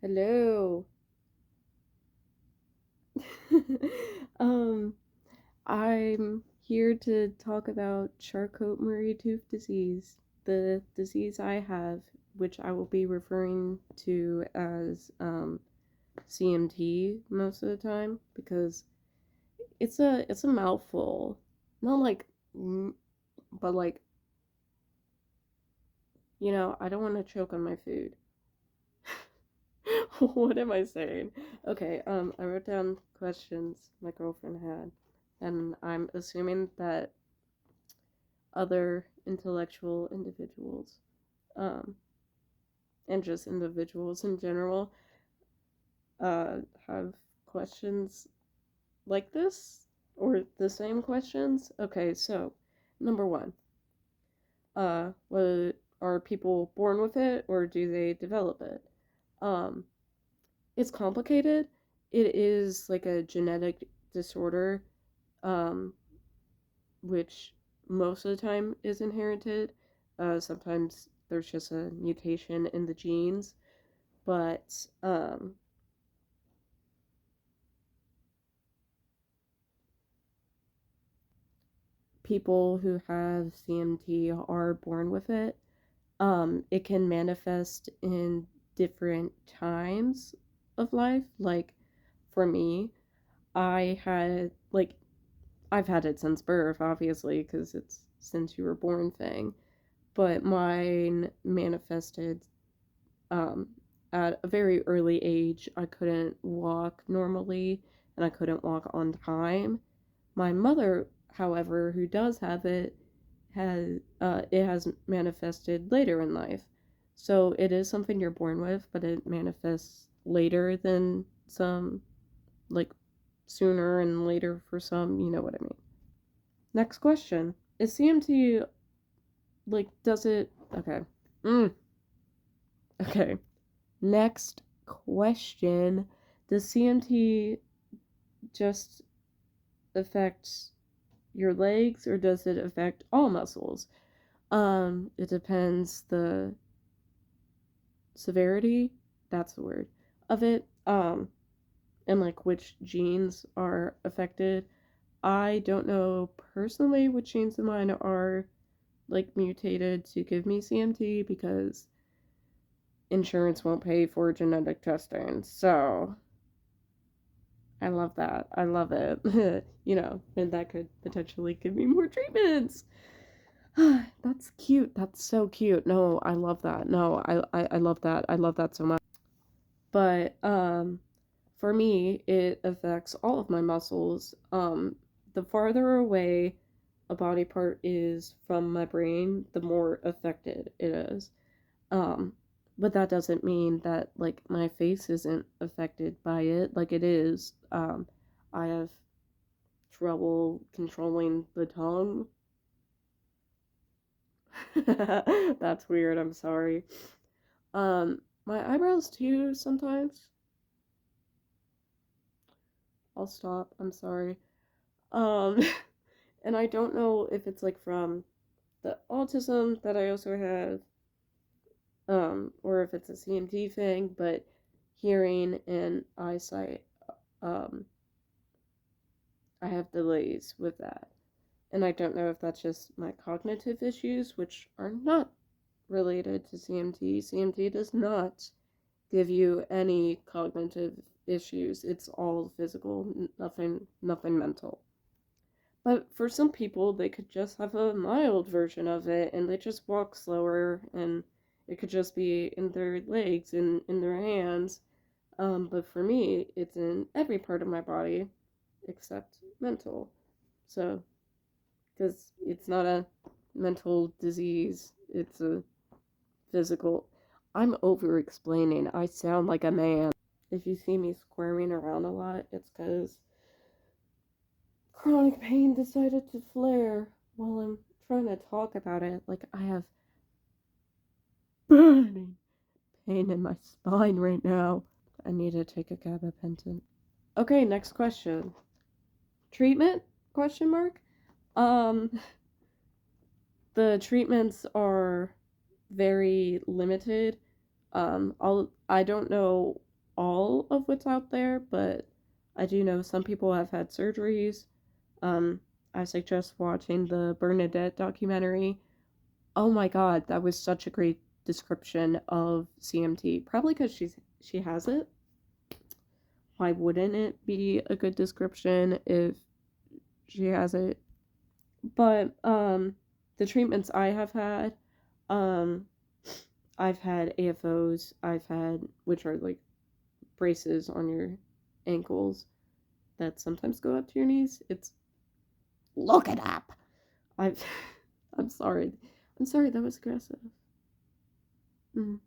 Hello. um, I'm here to talk about Charcot-Marie-Tooth disease, the disease I have, which I will be referring to as CMT most of the time because it's a mouthful. Not like, but like, I don't want to choke on my food. What am I saying? Okay, I wrote down questions my girlfriend had, and I'm assuming that other intellectual individuals, um, and just individuals in general, have questions like this or the same questions. Okay, so number one, what are people born with it or do they develop it? Um, it's complicated. It is like a genetic disorder, um, which most of the time is inherited. Sometimes there's just a mutation in the genes, but people who have CMT are born with it. It can manifest in different times of life. Like for me, I had like I've had it since birth, obviously, because it's since you were born thing. But mine manifested um, at a very early age. I couldn't walk normally, and I couldn't walk on time. My mother, however, who does have it, has manifested later in life. So it is something you're born with, but it manifests later than some, like sooner and later for some. You know what I mean. Next question: is CMT like does it? Okay. Mm, okay. Next question: does CMT just affect your legs or does it affect all muscles? It depends the severity, that's the word, of it, and like which genes are affected. I don't know personally which genes of mine are like mutated to give me CMT because insurance won't pay for genetic testing. So I love that. I love it. And that could potentially give me more treatments. That's cute. That's so cute. No, I love that. No, I love that. I love that so much. But for me, it affects all of my muscles. The farther away a body part is from my brain, the more affected it is. Um, but that doesn't mean that like my face isn't affected by it. Like it is. I have trouble controlling the tongue. That's weird. I'm sorry. My eyebrows too sometimes. I'll stop. I'm sorry. Um, and I don't know if it's like from the autism that I also have, or if it's a CMT thing, but hearing and eyesight, um, I have delays with that. And I don't know if that's just my cognitive issues, which are not related to CMT. CMT does not give you any cognitive issues. It's all physical, nothing mental. But for some people, they could just have a mild version of it and they just walk slower and it could just be in their legs and in their hands. But for me, it's in every part of my body except mental. So, because it's not a mental disease, it's a physical. I'm over explaining. I sound like a man. If you see me squirming around a lot, it's because chronic pain decided to flare while I'm trying to talk about it. Like, I have burning pain in my spine right now. I need to take a gabapentin. Okay, next question. Treatment? Question mark. Um, the treatments are very limited. I don't know all of what's out there, but I do know some people have had surgeries. Um, I suggest watching the Bernadette documentary. Oh my god, that was such a great description of CMT. Probably because she has it. Why wouldn't it be a good description if she has it? But the treatments I have had, um, I've had AFOs. I've had, which are like braces on your ankles that sometimes go up to your knees. It's look it up. I've I'm sorry. I'm sorry that was aggressive. Mm,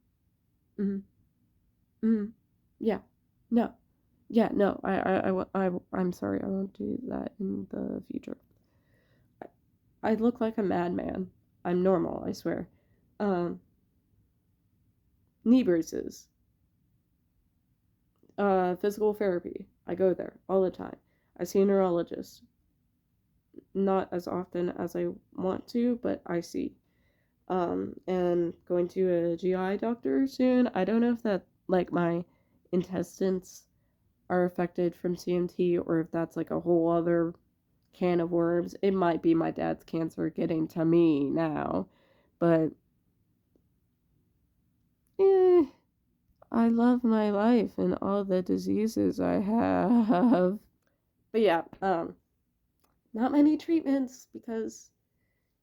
mm, mm. Yeah. No. Yeah, no. I'm sorry. I won't do that in the future. I look like a madman. I'm normal, I swear. Um, Knee braces. Physical therapy. I go there all the time. I see a neurologist. Not as often as I want to, but I see. And going to a GI doctor soon. I don't know if that, like, my intestines are affected from CMT or if that's like a whole other can of worms. It might be my dad's cancer getting to me now, but eh, I love my life and all the diseases I have. But yeah, not many treatments because,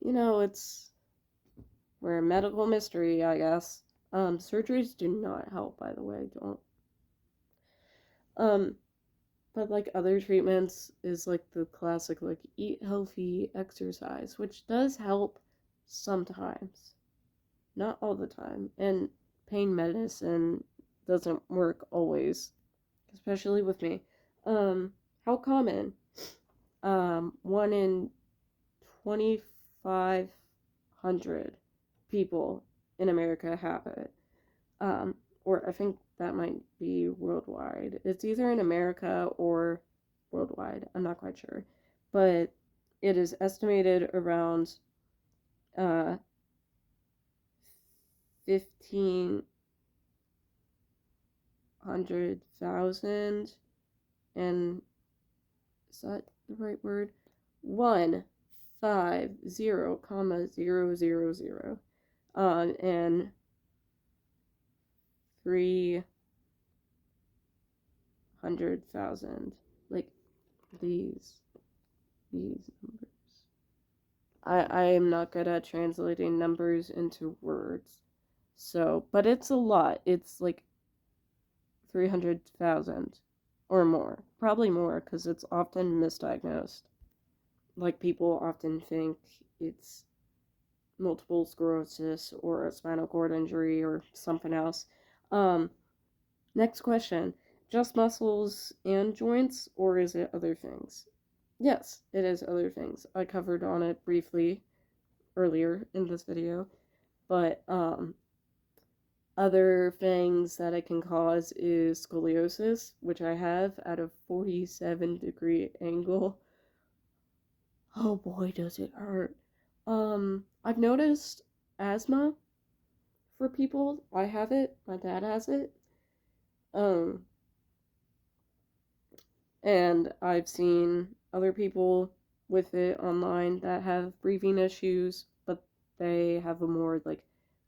it's we're a medical mystery, I guess. Surgeries do not help, by the way. Don't. Um, but like other treatments is like the classic, like eat healthy, exercise, which does help sometimes, not all the time. And pain medicine doesn't work always, especially with me. How common? 1 in 2,500 people in America have it. Or I think that might be worldwide. It's either in America or worldwide. I'm not quite sure. But it is estimated around 1,500,000, and is that the right word? 150,000, and 300,000. Like these numbers. I am not good at translating numbers into words. So, but it's a lot. It's like 300,000 or more. Probably more because it's often misdiagnosed. Like people often think it's multiple sclerosis or a spinal cord injury or something else. Um, Next question. Just muscles and joints, or is it other things? Yes, it is other things. I covered on it briefly earlier in this video, but other things that it can cause is scoliosis, which I have at a 47-degree angle. Oh boy, does it hurt. I've noticed asthma for people. I have it, my dad has it. Um, and I've seen other people with it online that have breathing issues, but they have a more like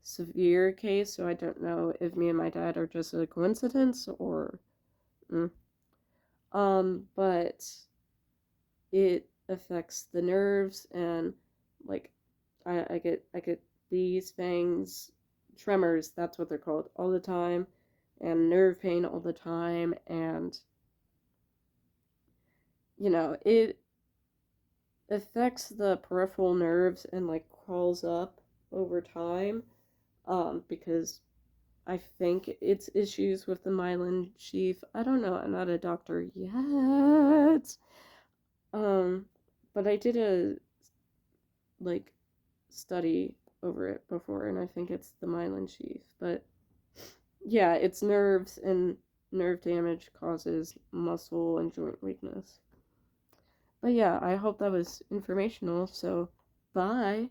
severe case, so I don't know if me and my dad are just a coincidence or but it affects the nerves and like I get these things, tremors, that's what they're called, all the time, and nerve pain all the time, and it affects the peripheral nerves and like crawls up over time, because I think it's issues with the myelin sheath. I don't know, I'm not a doctor yet. But I did a like study over it before, and I think it's the myelin sheath. But yeah, it's nerves, and nerve damage causes muscle and joint weakness. But yeah, I hope that was informational, so bye.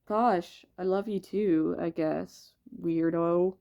Gosh, I love you too, I guess, weirdo.